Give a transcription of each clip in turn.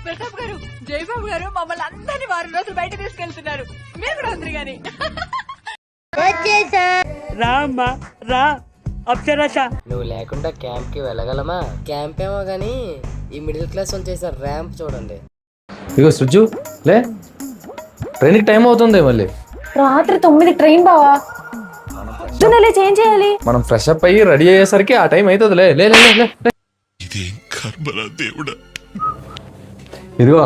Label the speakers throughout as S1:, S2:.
S1: ప్రతాప్ గారు, జయబాబు గారు మమ్మల్ని అందరినీ వారం రోజులు బయట తీసుకెళ్తున్నారు. మీరు కూడా అందరు గాని
S2: రా అమ్మా రా అప్సరస.
S3: నువ్వు లేకుండా క్యాంప్ కి వెళ్ళగలమా? క్యాంప్ ఏమో గానీ ఈ మిడిల్ క్లాస్ వాళ్ళు చేసే ర్యాంప్ చూడండి.
S4: ఇగో సుజ్జు లే, ట్రైన్కి టైం అవుతుంది మళ్ళీ.
S5: రాత్రి 9 ట్రైన్ బావా. ఏం చేయాలి?
S4: మనం ఫ్రెష్ అప్ అయ్యి రెడీ అయ్యేసరికి ఆ టైం అవుతుంది. లే లే లే లే. ఇదిగో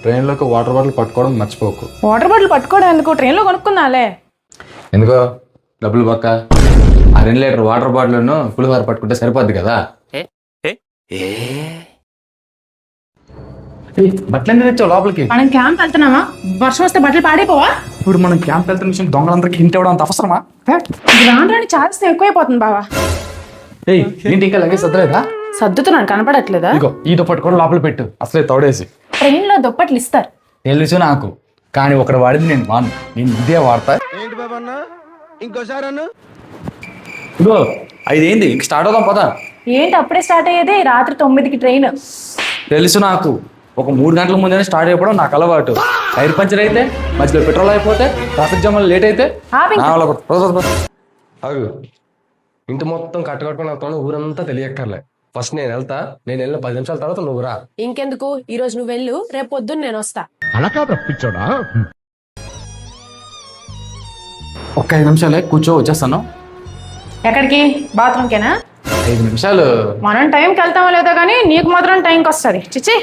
S4: ట్రైన్లోకి వాటర్ బాటిల్ పట్టుకోవడం మర్చిపోకు.
S5: వాటర్ బాటిల్ పట్టుకోవడం ఎందుకు? ట్రైన్ లో కొనుక్కుందాలే.
S4: ఎందుకో డబ్బులు పక్క ఆ 2 లీటర్ వాటర్ బాటిల్ పులిహోర పట్టుకుంటే సరిపోద్ది కదా. బట్టలు ఎందుకు తెచ్చావు లోపలికి?
S5: మనం క్యాంప్ వెళ్తున్నామా? వర్షం వస్తే బట్టలు పాడైపోవా?
S4: ఇప్పుడు మనం క్యాంప్ వెళ్తున్న విషయం దొంగలందరికీ హింట్ ఇవ్వడం అంత అవసరమా?
S5: రాను ఛార్జెస్ ఎక్కువైపోతుంది బావా.
S4: ఏంటి ఇంకా లగేజ్ సర్దలేదా?
S5: సర్దుతున్నాను, కనపడట్లేదా?
S4: ఇగో ఈ దుప్పటి కూడా లోపల పెట్టు, అసలే తోడేసి.
S5: ట్రైన్ లో దుప్పట్లు ఇస్తారు
S4: తెలుసు నాకు, కానీ ఒకటి వాడింది నేను వాను. నేను ఇదే వాడతా.
S6: ఏంటి బాబన్న ఇంకోసారి అన్న
S4: ఇగో 5 అయింది, ఇంక స్టార్ట్ అవుదాం పదా.
S5: ఏంటి అప్పుడే స్టార్ట్ అయ్యేది? రాత్రి 9కి ట్రైన్.
S4: తెలుసు నాకు, ఒక 3 గంటల ముందే స్టార్ట్ అయిపోవడం నాకు అలవాటు. టైర్ పంచర్ అయితే, మధ్యలో పెట్రోల్ అయిపోతే, ట్రాఫిక్ జామ్ లేట్ అయితే అగు ఇంటి మొత్తం కట్టుకట్టుకుని వెళ్తాను. ఊరంతా తెలియక్కర్లే. ఫస్ట్ నేను వెళ్తా, నేను వెళ్ళిన 10 నిమిషాల తర్వాత నువ్వు రా.
S5: ఇంకెందుకు, ఈ రోజు నువ్వు వెళ్ళు, రేపు పొద్దున్న నేను వస్తా.
S4: ఒక్క 5 నిమిషాలే కూర్చో, వచ్చేస్తాను.
S5: ఎక్కడికి? బాత్రూమ్ కేనా?
S4: 5 నిమిషాలు.
S5: మనం టైంకి వెళ్తామో లేదో కానీ నీకు మాత్రం టైంకి వస్తుంది. చిచ్చి.